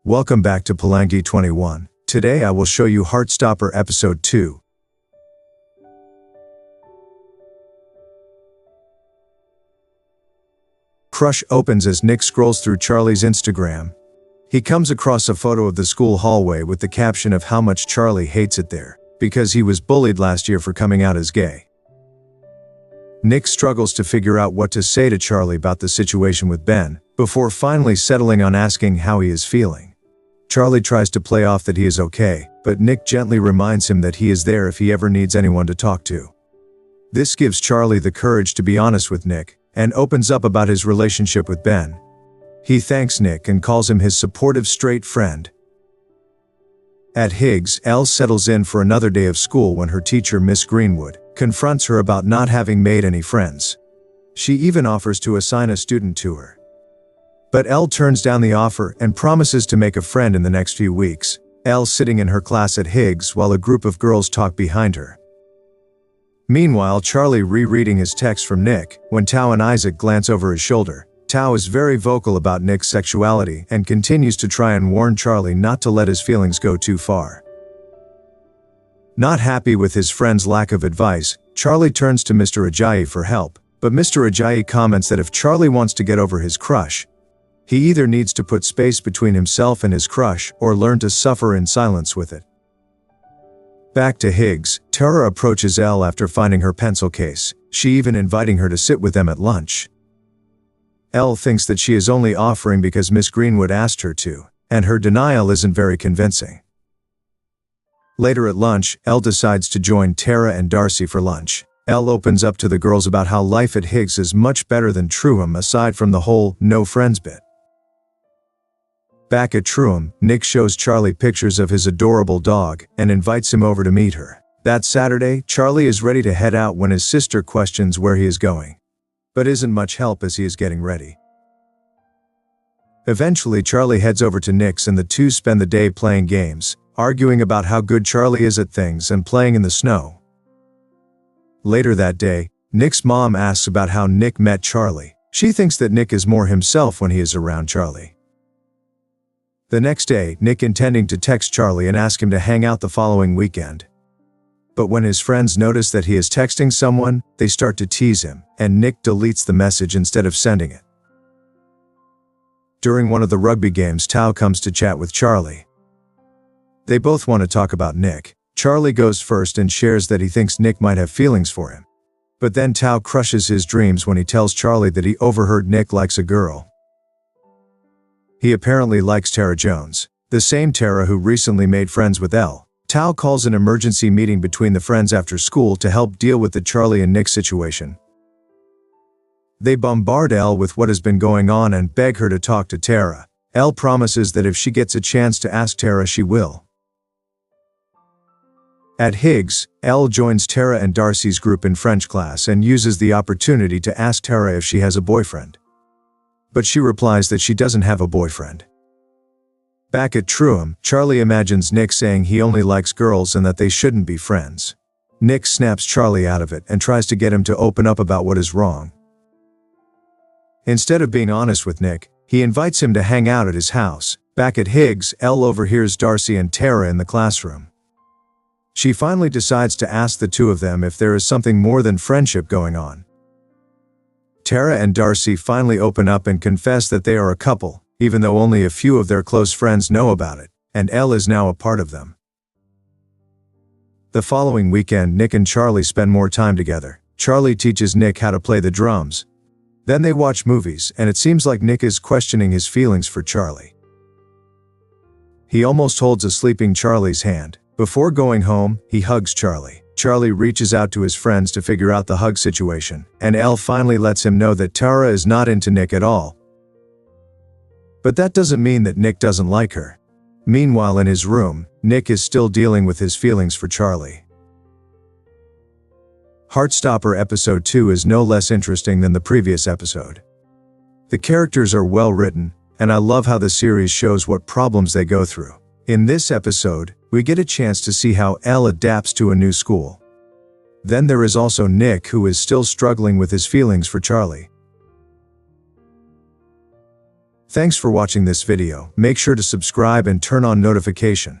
Welcome back to Palangi 21. Today I will show you Heartstopper Episode 2. Crush opens as Nick scrolls through Charlie's Instagram. He comes across a photo of the school hallway with the caption of how much Charlie hates it there, because he was bullied last year for coming out as gay. Nick struggles to figure out what to say to Charlie about the situation with Ben, before finally settling on asking how he is feeling. Charlie tries to play off that he is okay, but Nick gently reminds him that he is there if he ever needs anyone to talk to. This gives Charlie the courage to be honest with Nick, and opens up about his relationship with Ben. He thanks Nick and calls him his supportive straight friend. At Higgs, Elle settles in for another day of school when her teacher, Miss Greenwood, confronts her about not having made any friends. She even offers to assign a student to her. But Elle turns down the offer and promises to make a friend in the next few weeks. Elle sitting in her class at Higgs while a group of girls talk behind her. Meanwhile, Charlie rereading his text from Nick, when Tao and Isaac glance over his shoulder. Tao is very vocal about Nick's sexuality and continues to try and warn Charlie not to let his feelings go too far. Not happy with his friend's lack of advice, Charlie turns to Mr. Ajayi for help, but Mr. Ajayi comments that if Charlie wants to get over his crush, he either needs to put space between himself and his crush or learn to suffer in silence with it. Back to Higgs, Tara approaches Elle after finding her pencil case, she even inviting her to sit with them at lunch. Elle thinks that she is only offering because Miss Greenwood asked her to, and her denial isn't very convincing. Later at lunch, Elle decides to join Tara and Darcy for lunch. Elle opens up to the girls about how life at Higgs is much better than Truham aside from the whole no friends bit. Back at Truham, Nick shows Charlie pictures of his adorable dog and invites him over to meet her. That Saturday, Charlie is ready to head out when his sister questions where he is going, but isn't much help as he is getting ready. Eventually, Charlie heads over to Nick's and the two spend the day playing games, arguing about how good Charlie is at things and playing in the snow. Later that day, Nick's mom asks about how Nick met Charlie. She thinks that Nick is more himself when he is around Charlie. The next day, Nick intending to text Charlie and ask him to hang out the following weekend. But when his friends notice that he is texting someone, they start to tease him, and Nick deletes the message instead of sending it. During one of the rugby games, Tao comes to chat with Charlie. They both want to talk about Nick. Charlie goes first and shares that he thinks Nick might have feelings for him. But then Tao crushes his dreams when he tells Charlie that he overheard Nick likes a girl. He apparently likes Tara Jones, the same Tara who recently made friends with Elle. Tao calls an emergency meeting between the friends after school to help deal with the Charlie and Nick situation. They bombard Elle with what has been going on and beg her to talk to Tara. Elle promises that if she gets a chance to ask Tara, she will. At Higgs, Elle joins Tara and Darcy's group in French class and uses the opportunity to ask Tara if she has a boyfriend. But she replies that she doesn't have a boyfriend. Back at Truham, Charlie imagines Nick saying he only likes girls and that they shouldn't be friends. Nick snaps Charlie out of it and tries to get him to open up about what is wrong. Instead of being honest with Nick, he invites him to hang out at his house. Back at Higgs, Elle overhears Darcy and Tara in the classroom. She finally decides to ask the two of them if there is something more than friendship going on. Tara and Darcy finally open up and confess that they are a couple, even though only a few of their close friends know about it, and Elle is now a part of them. The following weekend, Nick and Charlie spend more time together. Charlie teaches Nick how to play the drums. Then they watch movies, and it seems like Nick is questioning his feelings for Charlie. He almost holds a sleeping Charlie's hand. Before going home, he hugs Charlie. Charlie reaches out to his friends to figure out the hug situation, and Elle finally lets him know that Tara is not into Nick at all. But that doesn't mean that Nick doesn't like her. Meanwhile, in his room, Nick is still dealing with his feelings for Charlie. Heartstopper Episode 2 is no less interesting than the previous episode. The characters are well written, and I love how the series shows what problems they go through. In this episode, we get a chance to see how Elle adapts to a new school. Then there is also Nick, who is still struggling with his feelings for Charlie. Thanks for watching this video. Make sure to subscribe and turn on notification.